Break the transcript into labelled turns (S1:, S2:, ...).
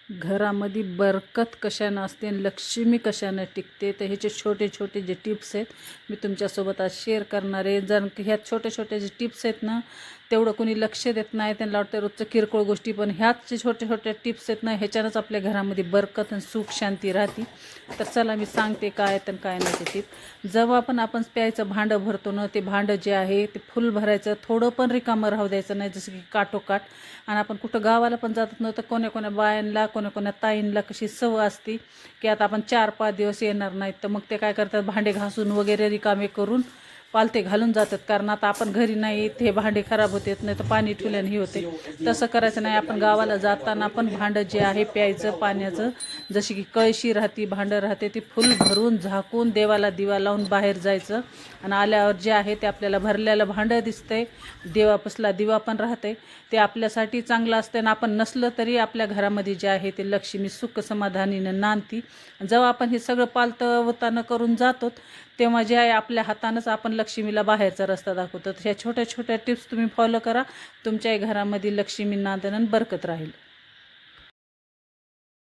S1: घरामध्ये बरकत कशानं असते आणि लक्ष्मी कशानं टिकते, तर ह्याचे छोटे छोटे जे टिप्स आहेत मी तुमच्यासोबत आज शेअर करणार आहे. जर ह्या छोट्या छोट्या जे टिप्स आहेत ना, तेवढं कोणी लक्ष देत नाही, त्यांना वाटतं रोजचं किरकोळ गोष्टी, पण ह्याच जे छोट्या छोट्या टिप्स आहेत ना, ह्याच्यानंच आपल्या घरामध्ये बरकत आणि सुख शांती राहते. तर चला मी सांगते काय आहेत आणि काय नाही ते टिप. जेव्हा आपण प्यायचं भांडं भरतो ना, ते भांडं जे आहे ते फुल भरायचं, थोडं पण रिकामं राहू द्यायचं नाही, जसं की काठोकाठ. आणि आपण कुठं गावाला पण जातात ना, तर कोण्या कोण्या बायांना कोण्या ताईंना कशी सवय असते की आता आपण 4-5 दिवस येणार नाहीत, तर मग ते काय करतात, भांडे घासून वगैरे रिकामे करून पालते घालून जातात. कारण आता आपण घरी नाही, ते भांडे खराब होतात, नाही तर पाणी ठेवल्याने हे होते. तसं करायचं नाही. आपण गावाला जाताना पण भांडं जे आहे प्यायचं पाण्याचं, जशी की कळशी राहते, भांडं राहते, ती फुल भरून झाकून देवाला दिवा लावून बाहेर जायचं. आणि आल्यावर जे आहे ते आपल्याला भरलेलं भांडं दिसतंय, देवापसला दिवा पण राहते, ते आपल्यासाठी चांगलं असतं. आणि आपण नसलं तरी आपल्या घरामध्ये जे आहे ते लक्ष्मी सुख समाधानीनं नांदती. जेव्हा आपण हे सगळं पालतं वतानं करून जातो, तेव्हा जे आहे आपल्या हातानंच आपण लक्ष्मीला बाहेरचा रस्ता दाखवतो. ह्या छोट्या छोट्या टिप्स तुम्ही फॉलो करा, तुमच्याही घरामध्ये लक्ष्मी नांदन आणि बरकत राहील.